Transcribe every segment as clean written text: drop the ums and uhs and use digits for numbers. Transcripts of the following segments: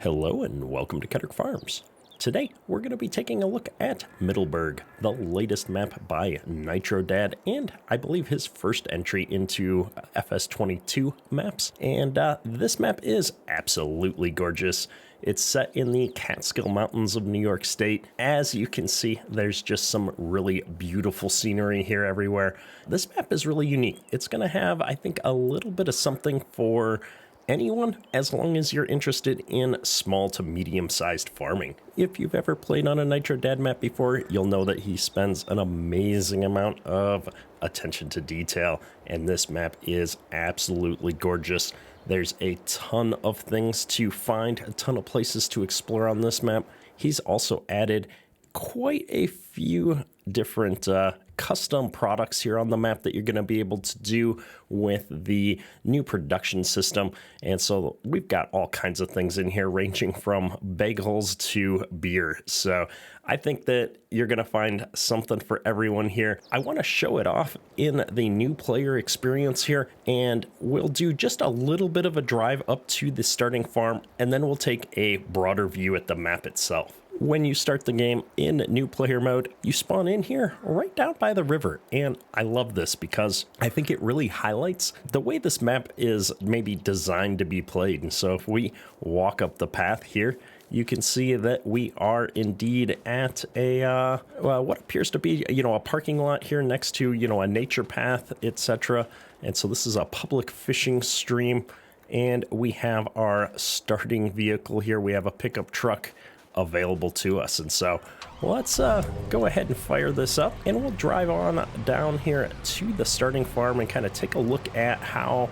Hello and welcome to Kettering Farms. Today we're going to be taking a look at Middleburgh, the latest map by Nitrodad, and I believe his first entry into FS22 maps. And this map is absolutely gorgeous. It's set in the Catskill Mountains of New York State. As you can see, there's just some really beautiful scenery here everywhere. This map is really unique. It's going to have, I think, a little bit of something for anyone, as long as you're interested in small to medium-sized farming. If you've ever played on a Nitrodad map before, you'll know that he spends an amazing amount of attention to detail, and this map is absolutely gorgeous. There's a ton of things to find, a ton of places to explore on this map. He's also added quite a few different custom products here on the map that you're going to be able to do with the new production system. And so we've got all kinds of things in here, ranging from bagels to beer. So I think that you're going to find something for everyone here. I want to show it off in the new player experience here, and we'll do just a little bit of a drive up to the starting farm, and then we'll take a broader view at the map itself. When you start the game in new player mode, you spawn in here right down by the river. And I love this because I think it really highlights the way this map is maybe designed to be played. And so if we walk up the path here, you can see that we are indeed at a what appears to be, a parking lot here next to, a nature path, etc. And so this is a public fishing stream, and we have our starting vehicle here. We have a pickup truck available to us, and so let's go ahead and fire this up, and we'll drive on down here to the starting farm and kind of take a look at how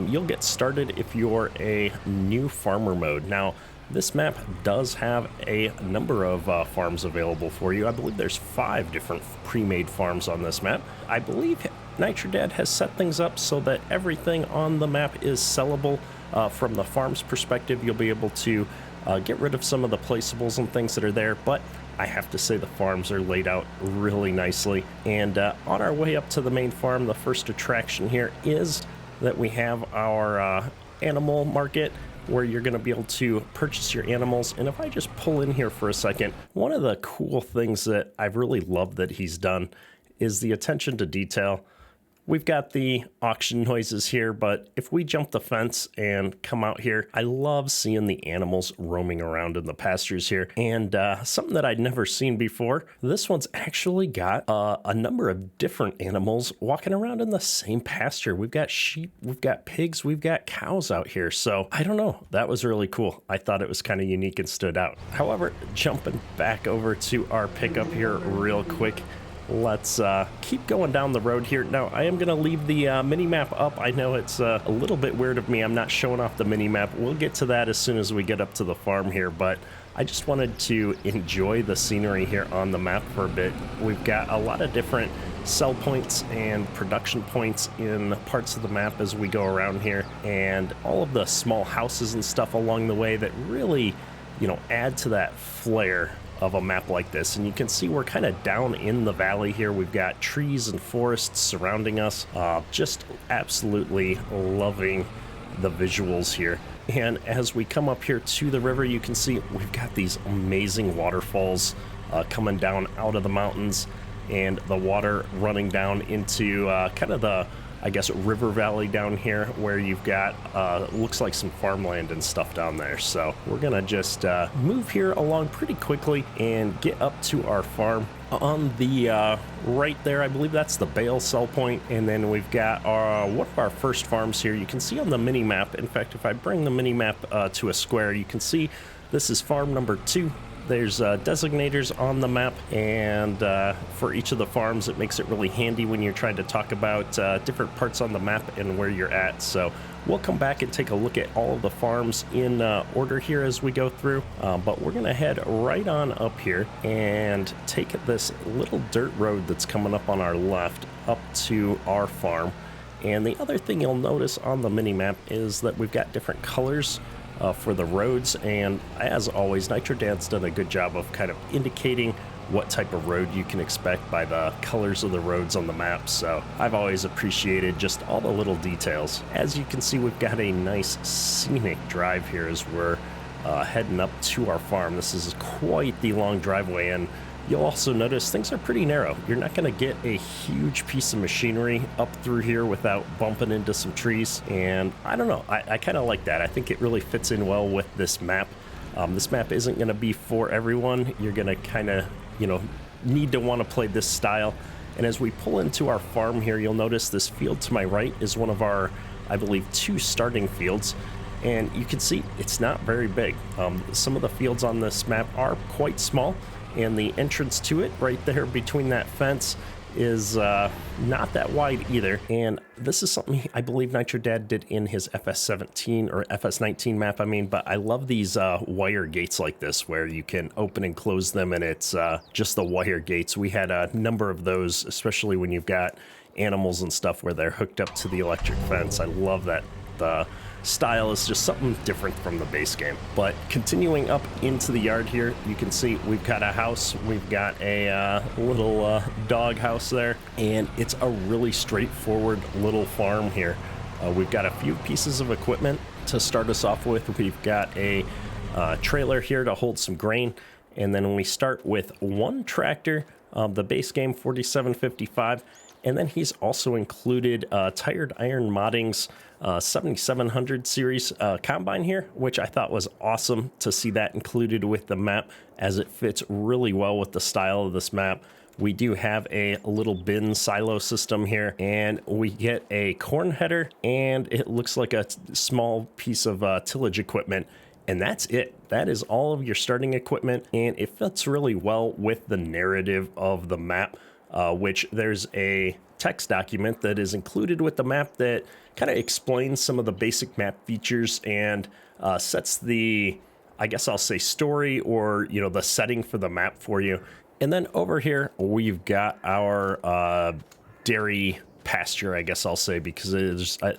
you'll get started if you're a new farmer mode. Now, this map does have a number of farms available for you. I believe there's 5 different pre-made farms on this map. I believe Nitrodad has set things up so that everything on the map is sellable. From the farm's perspective, you'll be able to get rid of some of the placeables and things that are there, but I have to say the farms are laid out really nicely. And on our way up to the main farm, the first attraction here is that we have our animal market, where you're going to be able to purchase your animals. And if I just pull in here for a second, one of the cool things that I've really loved that he's done is the attention to detail. We've got the auction noises here, but if we jump the fence and come out here, I love seeing the animals roaming around in the pastures here. And something that I'd never seen before, this one's actually got a number of different animals walking around in the same pasture. We've got sheep, we've got pigs, we've got cows out here. So I don't know, that was really cool. I thought it was kind of unique and stood out. However, jumping back over to our pickup here real quick, let's keep going down the road here. Now, I am going to leave the mini-map up. I know it's a little bit weird of me. I'm not showing off the mini-map. We'll get to that as soon as we get up to the farm here, but I just wanted to enjoy the scenery here on the map for a bit. We've got a lot of different sell points and production points in parts of the map as we go around here, and all of the small houses and stuff along the way that really, add to that flair of a map like this. And you can see we're kind of down in the valley here. We've got trees and forests surrounding us. Just absolutely loving the visuals here. And as we come up here to the river, you can see we've got these amazing waterfalls coming down out of the mountains, and the water running down into kind of the, river valley down here, where you've got looks like some farmland and stuff down there. So we're gonna just move here along pretty quickly and get up to our farm. On the right there, I believe that's the bale sell point, and then we've got one of our first farms here. You can see on the mini map, in fact, if I bring the mini map to a square, you can see this is farm number 2. There's designators on the map, and for each of the farms, it makes it really handy when you're trying to talk about different parts on the map and where you're at. So we'll come back and take a look at all of the farms in order here as we go through, but we're gonna head right on up here and take this little dirt road that's coming up on our left up to our farm. And the other thing you'll notice on the mini map is that we've got different colors for the roads, and as always, Nitrodad's done a good job of kind of indicating what type of road you can expect by the colors of the roads on the map. So I've always appreciated just all the little details. As you can see, we've got a nice scenic drive here as we're heading up to our farm. This is quite the long driveway, and you'll also notice things are pretty narrow. You're not going to get a huge piece of machinery up through here without bumping into some trees, and I don't know, I kind of like that. I think it really fits in well with this map. This map isn't going to be for everyone. You're going to kind of, need to want to play this style. And as we pull into our farm here, you'll notice this field to my right is one of our, I believe, 2 starting fields. And you can see it's not very big. Some of the fields on this map are quite small, and the entrance to it right there between that fence is not that wide either. And this is something I believe Nitrodad did in his FS17 or FS19 map, but I love these wire gates like this where you can open and close them, and it's just the wire gates. We had a number of those, especially when you've got animals and stuff where they're hooked up to the electric fence. I love that. The style is just something different from the base game. But continuing up into the yard here, you can see we've got a house, we've got a little dog house there, and it's a really straightforward little farm here. We've got a few pieces of equipment to start us off with. We've got a trailer here to hold some grain, and then we start with one tractor, the base game 4755, and then he's also included Tired Iron Modding's 7700 series combine here, which I thought was awesome to see that included with the map, as it fits really well with the style of this map. We do have a little bin silo system here, and we get a corn header, and it looks like a small piece of tillage equipment, and that's it. That is all of your starting equipment, and it fits really well with the narrative of the map, which there's a text document that is included with the map that kind of explains some of the basic map features and sets the, I guess I'll say, story, or the setting for the map for you. And then over here we've got our dairy pasture, I guess I'll say, because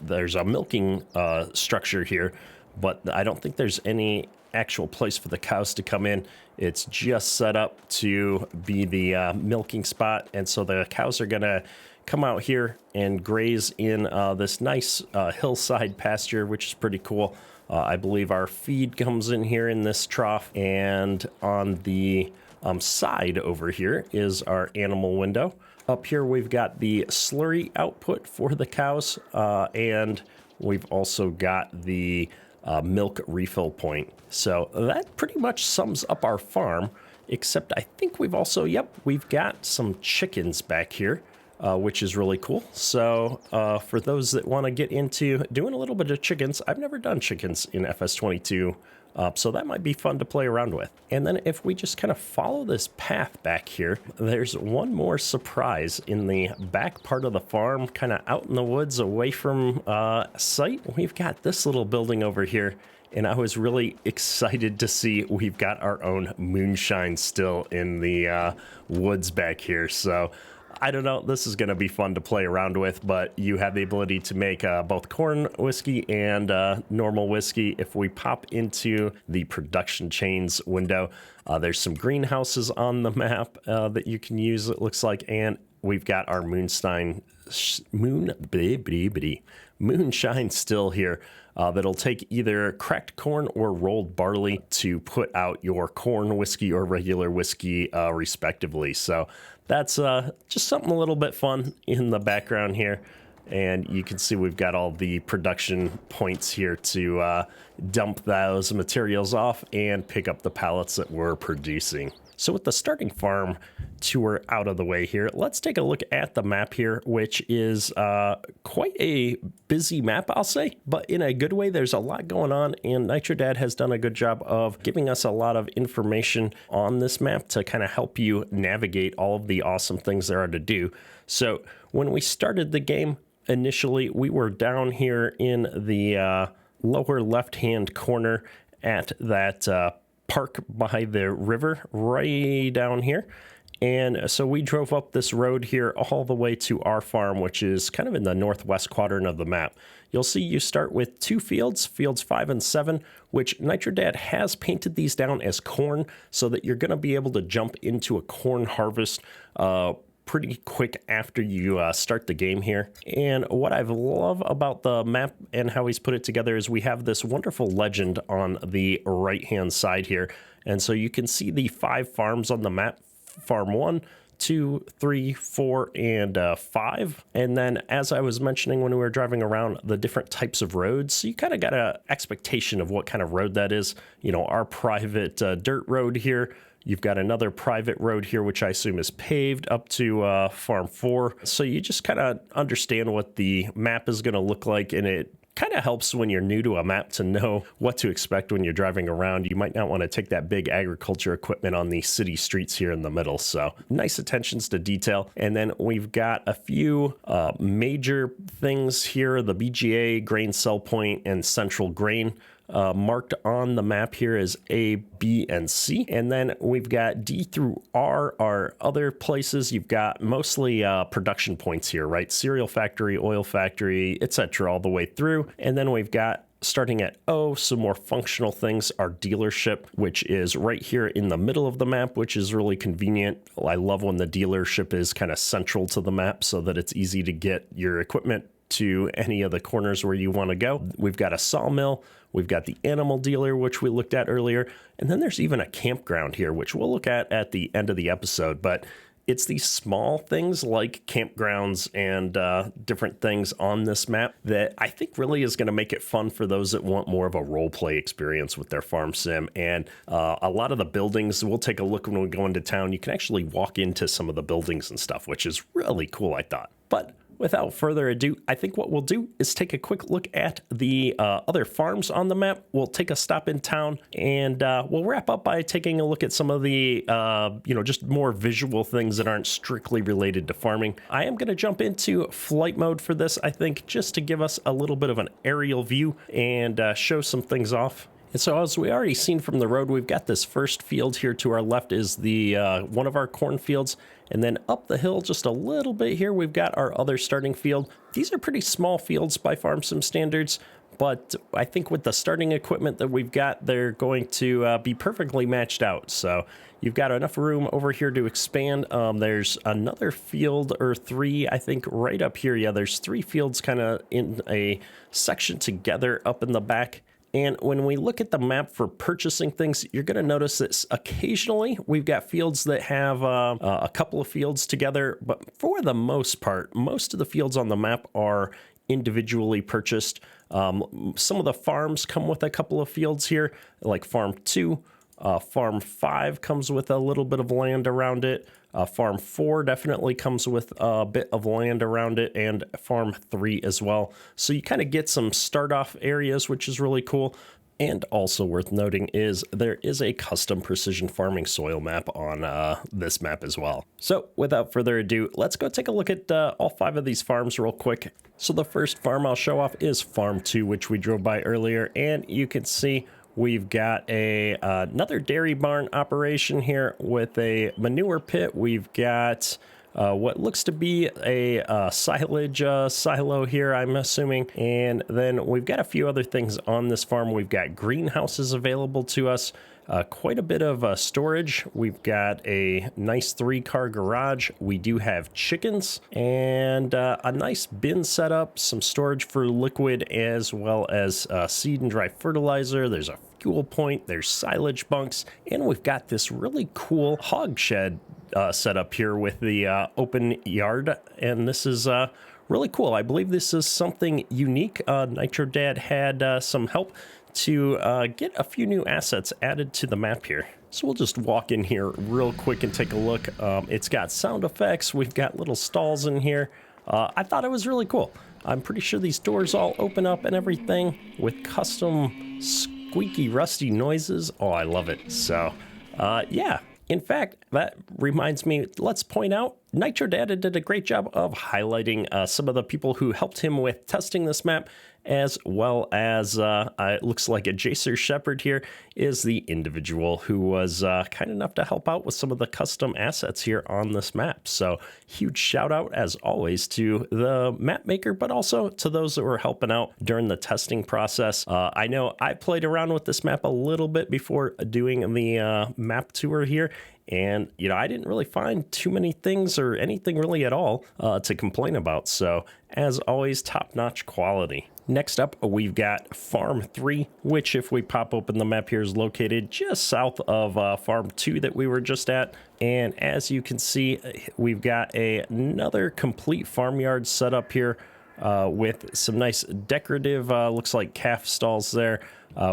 there's a milking structure here, but I don't think there's any actual place for the cows to come in. It's just set up to be the milking spot, and so the cows are gonna come out here and graze in this nice hillside pasture, which is pretty cool. I believe our feed comes in here in this trough, and on the side over here is our animal window. Up here we've got the slurry output for the cows, and we've also got the milk refill point. So that pretty much sums up our farm, except I think we've also, we've got some chickens back here, which is really cool. So for those that want to get into doing a little bit of chickens, I've never done chickens in FS22, so that might be fun to play around with. And then if we just kind of follow this path back here, there's one more surprise in the back part of the farm, kind of out in the woods away from sight. We've got this little building over here, and I was really excited to see we've got our own moonshine still in the woods back here. So I don't know, this is going to be fun to play around with, but you have the ability to make both corn whiskey and normal whiskey. If we pop into the production chains window, there's some greenhouses on the map that you can use, it looks like, and we've got our moonshine still here. That'll take either cracked corn or rolled barley to put out your corn whiskey or regular whiskey, respectively. So that's just something a little bit fun in the background here. And you can see we've got all the production points here to dump those materials off and pick up the pallets that we're producing. So with the starting farm tour out of the way here, let's take a look at the map here, which is quite a busy map, I'll say, but in a good way. There's a lot going on, and Nitrodad has done a good job of giving us a lot of information on this map to kind of help you navigate all of the awesome things there are to do. So when we started the game, initially we were down here in the lower left-hand corner at that park by the river right down here. And so we drove up this road here all the way to our farm, which is kind of in the northwest quadrant of the map. You'll see you start with 2 fields, fields 5 and 7, which Nitrodad has painted these down as corn so that you're going to be able to jump into a corn harvest pretty quick after you start the game here. And what I love about the map and how he's put it together is we have this wonderful legend on the right-hand side here. And so you can see the 5 farms on the map, farm 1, 2, 3, 4, and 5. And then as I was mentioning when we were driving around, the different types of roads, so you kind of got an expectation of what kind of road that is. You know, our private dirt road here. You've got another private road here, which I assume is paved up to farm 4. So you just kind of understand what the map is going to look like, and it kind of helps when you're new to a map to know what to expect when you're driving around. You might not want to take that big agriculture equipment on the city streets here in the middle. So nice attentions to detail. And then we've got a few major things here, the BGA, grain sell point, and central grain. Marked on the map here is A, B, and C. And then we've got D through R are other places. You've got mostly production points here, right? Cereal factory, oil factory, etc. all the way through. And then we've got, starting at O, some more functional things, our dealership, which is right here in the middle of the map, which is really convenient. I love when the dealership is kind of central to the map so that it's easy to get your equipment to any of the corners where you want to go. We've got a sawmill, we've got the animal dealer, which we looked at earlier, and then there's even a campground here, which we'll look at the end of the episode. But it's these small things like campgrounds and different things on this map that I think really is going to make it fun for those that want more of a role play experience with their farm sim. And a lot of the buildings, we'll take a look when we go into town. You can actually walk into some of the buildings and stuff, which is really cool, I thought. But without further ado, I think what we'll do is take a quick look at the other farms on the map. We'll take a stop in town, and we'll wrap up by taking a look at some of the, just more visual things that aren't strictly related to farming. I am going to jump into flight mode for this, I think, just to give us a little bit of an aerial view and show some things off. And so as we already seen from the road, we've got this first field here to our left is the one of our cornfields. And then up the hill just a little bit here, we've got our other starting field. These are pretty small fields by farm sim standards, but I think with the starting equipment that we've got, they're going to be perfectly matched out. So you've got enough room over here to expand. There's another field or 3, I think, right up here. Yeah, there's 3 fields kind of in a section together up in the back. And when we look at the map for purchasing things, you're going to notice that occasionally we've got fields that have a couple of fields together. But for the most part, most of the fields on the map are individually purchased. Some of the farms come with a couple of fields here, like Farm 2. Farm 5 comes with a little bit of land around it. Farm 4 definitely comes with a bit of land around it, and Farm 3 as well. So you kind of get some start-off areas, which is really cool. And also worth noting is there is a custom precision farming soil map on this map as well. So without further ado, let's go take a look at all 5 of these farms real quick. So the first farm I'll show off is Farm 2, which we drove by earlier, and you can see we've got another dairy barn operation here with a manure pit. We've got what looks to be a silage silo here, I'm assuming. And then we've got a few other things on this farm. We've got greenhouses available to us. Quite a bit of storage. We've got a nice 3-car garage. We do have chickens and a nice bin setup, some storage for liquid as well as seed and dry fertilizer. There's a fuel point, there's silage bunks, and we've got this really cool hog shed set up here with the open yard. And this is really cool. I believe this is something unique. Nitrodad had some help to get a few new assets added to the map here. So we'll just walk in here real quick and take a look. It's got sound effects. We've got little stalls in here. I thought it was really cool. I'm pretty sure these doors all open up and everything with custom squeaky, rusty noises. Oh, I love it. So, yeah. In fact, that reminds me, let's point out, Nitrodad did a great job of highlighting some of the people who helped him with testing this map. as well as it looks like a Jacer Shepherd here is the individual who was kind enough to help out with some of the custom assets here on this map. So huge shout out as always to the map maker, but also to those that were helping out during the testing process. I know I played around with this map a little bit before doing the map tour here, and, you know, I didn't really find too many things or anything really at all to complain about. So, as always, top-notch quality. Next up, we've got Farm 3, which, if we pop open the map here, is located just south of Farm 2 that we were just at. And as you can see, we've got another complete farmyard set up here with some nice decorative, looks like calf stalls there.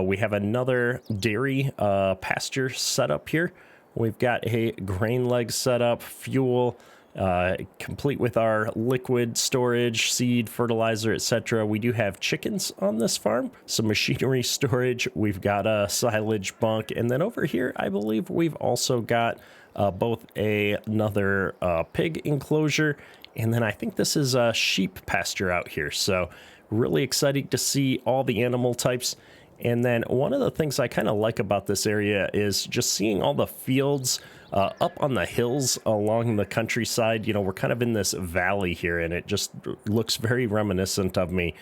We have another dairy pasture set up here. We've got a grain leg set up, fuel, complete with our liquid storage, seed, fertilizer, etc. We do have chickens on this farm, some machinery storage. We've got a silage bunk. And then over here, I believe we've also got both another pig enclosure. And then I think this is a sheep pasture out here. So really exciting to see all the animal types. And then one of the things I kind of like about this area is just seeing all the fields up on the hills along the countryside. You know, we're kind of in this valley here, and it just looks very reminiscent of me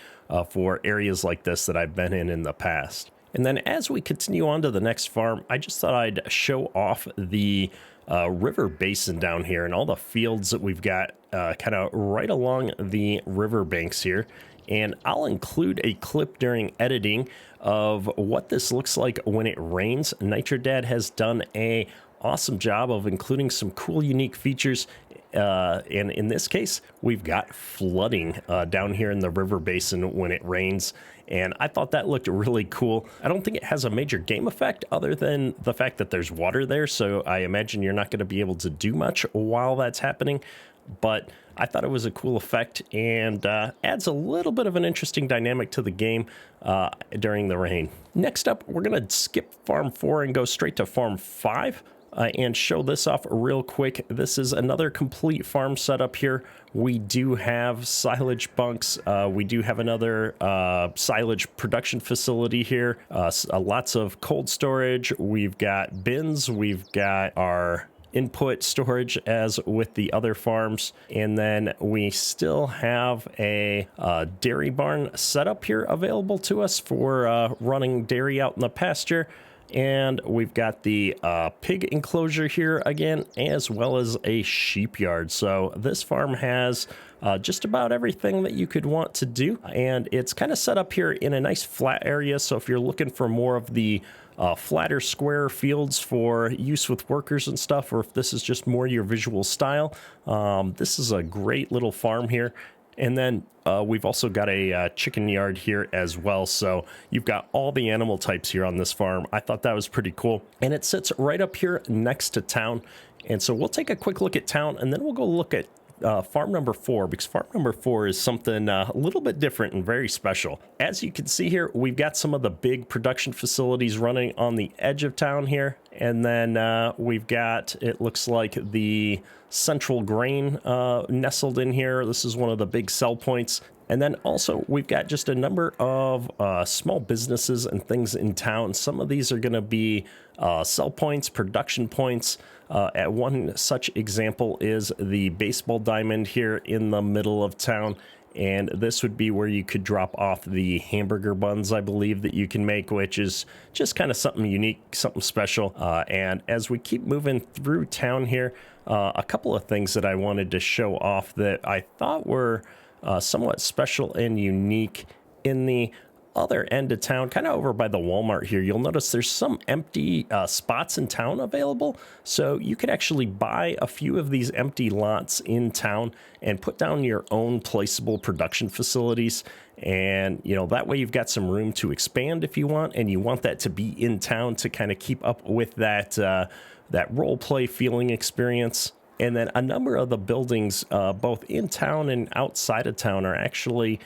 for areas like this that I've been in the past. And then as we continue on to the next farm, I just thought I'd show off the river basin down here and all the fields that we've got kind of right along the river banks here. And I'll include a clip during editing of what this looks like when it rains. Nitrodad has done a awesome job of including some cool, unique features. And in this case, we've got flooding down here in the river basin when it rains. And I thought that looked really cool. I don't think it has a major game effect other than the fact that there's water there. So I imagine you're not going to be able to do much while that's happening. But I thought it was a cool effect and adds a little bit of an interesting dynamic to the game during the rain. Next up, we're going to skip Farm 4 and go straight to Farm 5. And show this off real quick. This is another complete farm setup here. We do have silage bunks. We do have another silage production facility here. Lots of cold storage. We've got bins. We've got our input storage as with the other farms. And then we still have a dairy barn setup here available to us for running dairy out in the pasture. And we've got the pig enclosure here again, as well as a sheep yard. So this farm has just about everything that you could want to do. And it's kind of set up here in a nice flat area. So if you're looking for more of the flatter square fields for use with workers and stuff, or if this is just more your visual style, this is a great little farm here. And then we've also got a chicken yard here as well. So you've got all the animal types here on this farm. I thought that was pretty cool. And it sits right up here next to town. And so we'll take a quick look at town, and then we'll go look at farm number 4, because farm number 4 is something a little bit different and very special. As you can see here, we've got some of the big production facilities running on the edge of town here. And then we've got, it looks like, the central grain nestled in here. This is one of the big sell points. And then also we've got just a number of small businesses and things in town. Some of these are going to be sell points, production points. At one such example is the baseball diamond here in the middle of town. And this would be where you could drop off the hamburger buns, I believe, that you can make, which is just kind of something unique, something special. And as we keep moving through town here, a couple of things that I wanted to show off that I thought were somewhat special and unique. In the other end of town, kind of over by the Walmart here, you'll notice there's some empty spots in town available. So you could actually buy a few of these empty lots in town and put down your own placeable production facilities. And, you know, that way you've got some room to expand if you want, and you want that to be in town to kind of keep up with that, that role play feeling experience. And then a number of the buildings, both in town and outside of town, are actually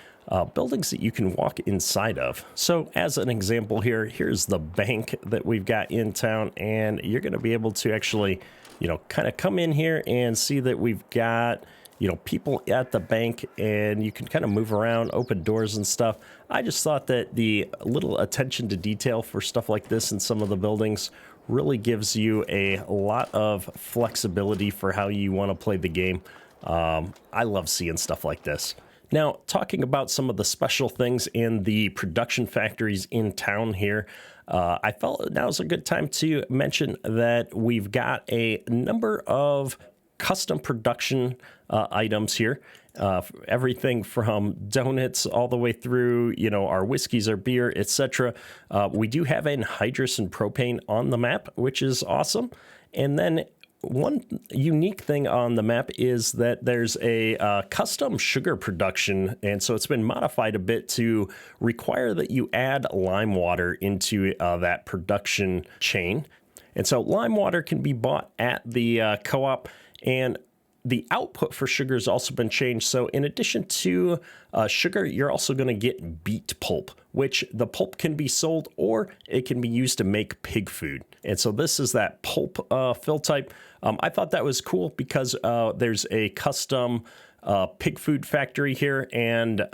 buildings that you can walk inside of. So as an example here, here's the bank that we've got in town, and you're going to be able to actually, you know, kind of come in here and see that we've got people at the bank, and you can kind of move around, open doors and stuff. I just thought that the little attention to detail for stuff like this in some of the buildings really gives you a lot of flexibility for how you want to play the game. I love seeing stuff like this. Now, talking about some of the special things in the production factories in town here, I felt now's a good time to mention that we've got a number of custom production items here. Everything from donuts all the way through, our whiskeys, our beer, etc. We do have anhydrous and propane on the map, which is awesome. And then one unique thing on the map is that there's a custom sugar production, and so it's been modified a bit to require that you add lime water into that production chain. And so lime water can be bought at the co-op, and the output for sugar has also been changed. So in addition to sugar, you're also going to get beet pulp, which the pulp can be sold or it can be used to make pig food. And so this is that pulp fill type. I thought that was cool because there's a custom pig food factory here, and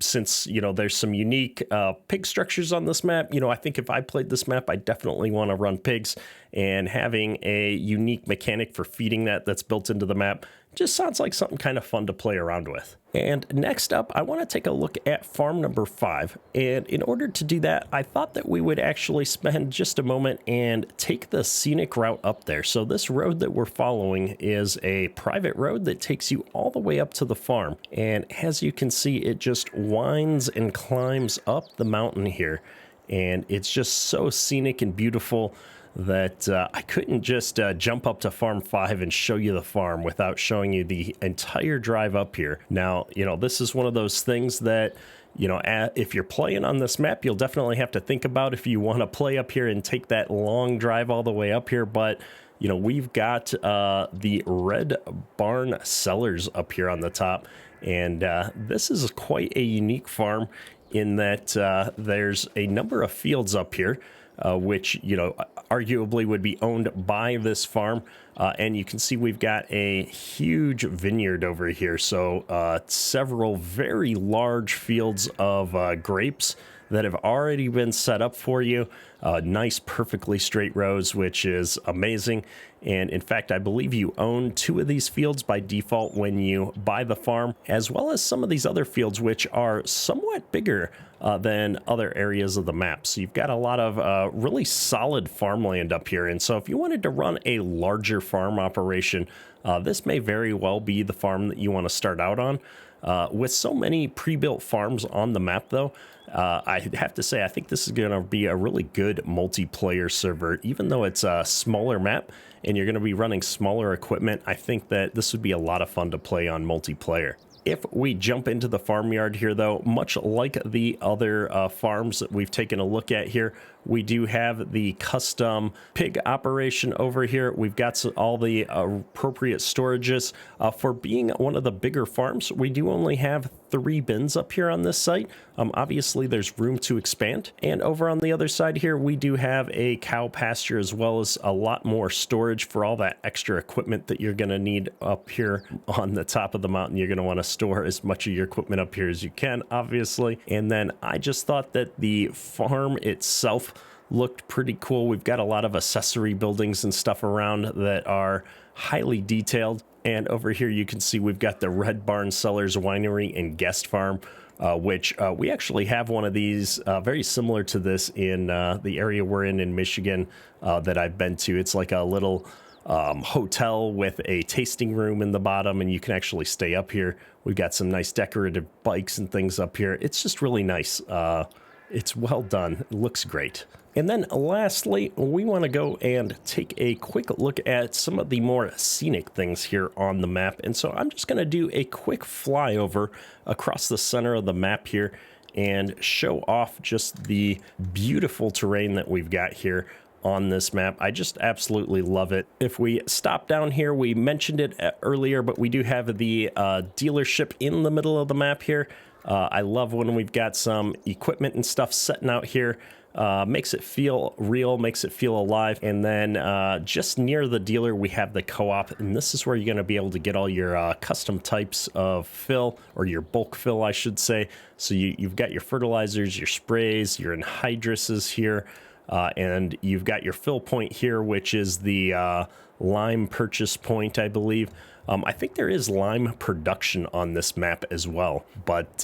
since there's some unique pig structures on this map, I think if I played this map, I definitely want to run pigs, and having a unique mechanic for feeding that's built into the map just sounds like something kind of fun to play around with. And next up, I want to take a look at farm number 5. And in order to do that, I thought that we would actually spend just a moment and take the scenic route up there. So this road that we're following is a private road that takes you all the way up to the farm. And as you can see, it just winds and climbs up the mountain here. And it's just so scenic and beautiful that I couldn't just jump up to farm 5 and show you the farm without showing you the entire drive up here. Now, this is one of those things that, if you're playing on this map, you'll definitely have to think about if you want to play up here and take that long drive all the way up here. But, we've got the Red Barn Cellars up here on the top. And this is quite a unique farm in that there's a number of fields up here, which, arguably would be owned by this farm. And you can see we've got a huge vineyard over here. So several very large fields of grapes that have already been set up for you. Nice, perfectly straight rows, which is amazing. And in fact, I believe you own 2 of these fields by default when you buy the farm, as well as some of these other fields, which are somewhat bigger than other areas of the map. So you've got a lot of really solid farmland up here. And so if you wanted to run a larger farm operation, this may very well be the farm that you want to start out on. With so many pre-built farms on the map, though, I have to say I think this is going to be a really good multiplayer server. Even though it's a smaller map and you're going to be running smaller equipment, I think that this would be a lot of fun to play on multiplayer. If we jump into the farmyard here, though, much like the other farms that we've taken a look at here, we do have the custom pig operation over here. We've got all the appropriate storages. For being one of the bigger farms, we do only have 3 bins up here on this site. Obviously, there's room to expand. And over on the other side here, we do have a cow pasture as well as a lot more storage for all that extra equipment that you're going to need up here on the top of the mountain. You're going to want to store as much of your equipment up here as you can, obviously. And then I just thought that the farm itself looked pretty cool. We've got a lot of accessory buildings and stuff around that are highly detailed. And over here you can see we've got the Red Barn Cellars Winery and Guest Farm, which we actually have one of these very similar to this in the area we're in Michigan that I've been to. It's like a little hotel with a tasting room in the bottom, and you can actually stay up here. We've got some nice decorative bikes and things up here. It's just really nice. It's well done. It looks great. And then lastly, we want to go and take a quick look at some of the more scenic things here on the map. And so I'm just going to do a quick flyover across the center of the map here and show off just the beautiful terrain that we've got here on this map. I just absolutely love it. If we stop down here, we mentioned it earlier, but we do have the dealership in the middle of the map here. I love when we've got some equipment and stuff setting out here. makes it feel real, makes it feel alive. And then just near the dealer, we have the co-op, and this is where you're going to be able to get all your custom types of fill, or your bulk fill, I should say. So you've got your fertilizers, your sprays, your anhydruses here, and you've got your fill point here, which is the lime purchase point, I believe. I think there is lime production on this map as well, but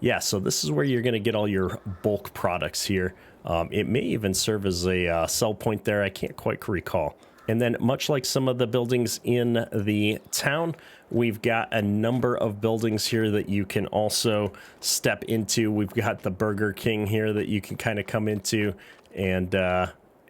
yeah, so this is where you're going to get all your bulk products here. It may even serve as a sell point there. I can't quite recall. And then much like some of the buildings in the town, we've got a number of buildings here that you can also step into. We've got the Burger King here that you can kind of come into, and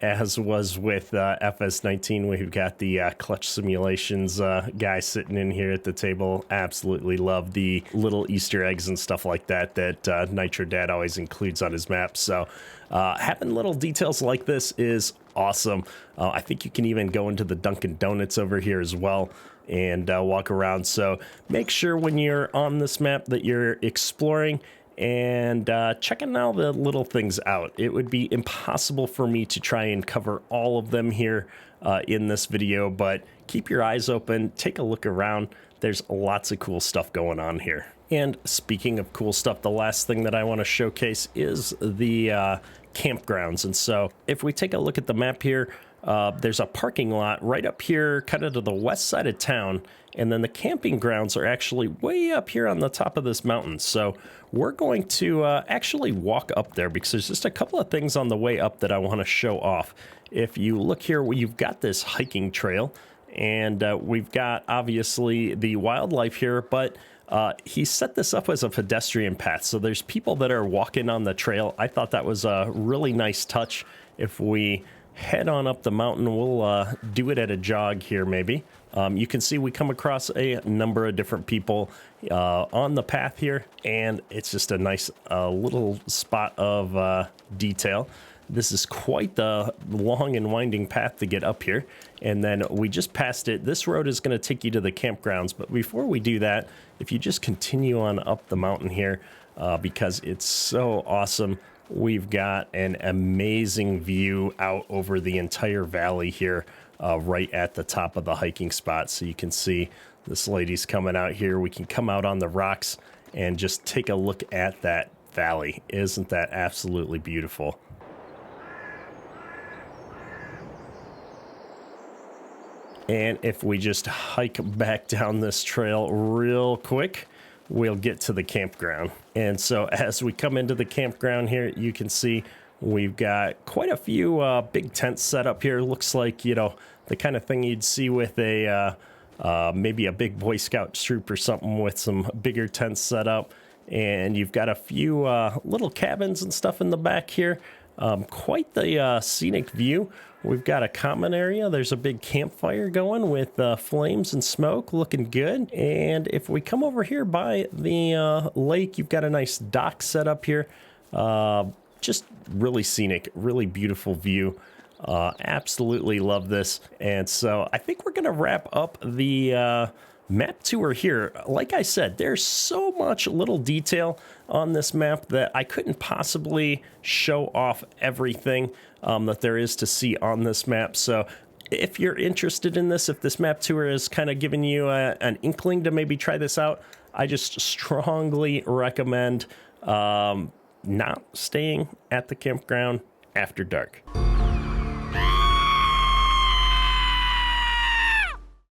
as was with FS19, we've got the clutch simulations guy sitting in here at the table. Absolutely love the little Easter eggs and stuff like that that Nitrodad always includes on his map. So having little details like this is awesome. I think you can even go into the Dunkin' Donuts over here as well and walk around. So make sure when you're on this map that you're exploring and checking all the little things out. It would be impossible for me to try and cover all of them here in this video, but keep your eyes open, take a look around. There's lots of cool stuff going on here. And speaking of cool stuff, the last thing that I want to showcase is the campgrounds. And so if we take a look at the map here, there's a parking lot right up here kind of to the west side of town, and then the camping grounds are actually way up here on the top of this mountain. So we're going to actually walk up there because there's just a couple of things on the way up that I want to show off. If you look here, you've got this hiking trail, and we've got obviously the wildlife here, but he set this up as a pedestrian path. So there's people that are walking on the trail. I thought that was a really nice touch. If we head on up the mountain, we'll do it at a jog here maybe. You can see we come across a number of different people on the path here, and it's just a nice little spot of detail. This is quite the long and winding path to get up here, and then we just passed it. This road is going to take you to the campgrounds, but before we do that, if you just continue on up the mountain here, because it's so awesome, we've got an amazing view out over the entire valley here, right at the top of the hiking spot. So you can see this lady's coming out here. We can come out on the rocks and just take a look at that valley. Isn't that absolutely beautiful? And if we just hike back down this trail real quick, we'll get to the campground. And so as we come into the campground here, you can see we've got quite a few big tents set up here. Looks like, you know, the kind of thing you'd see with a maybe a big Boy Scout troop or something, with some bigger tents set up. And you've got a few little cabins and stuff in the back here. Quite the scenic view. We've got a common area. There's a big campfire going with flames and smoke, looking good. And if we come over here by the lake, you've got a nice dock set up here. Just really scenic, really beautiful view. Absolutely love this. And so I think we're going to wrap up the map tour here. Like I said, there's so much little detail on this map that I couldn't possibly show off everything that there is to see on this map. So if you're interested in this, if this map tour is kind of giving you an inkling to maybe try this out, I just strongly recommend not staying at the campground after dark.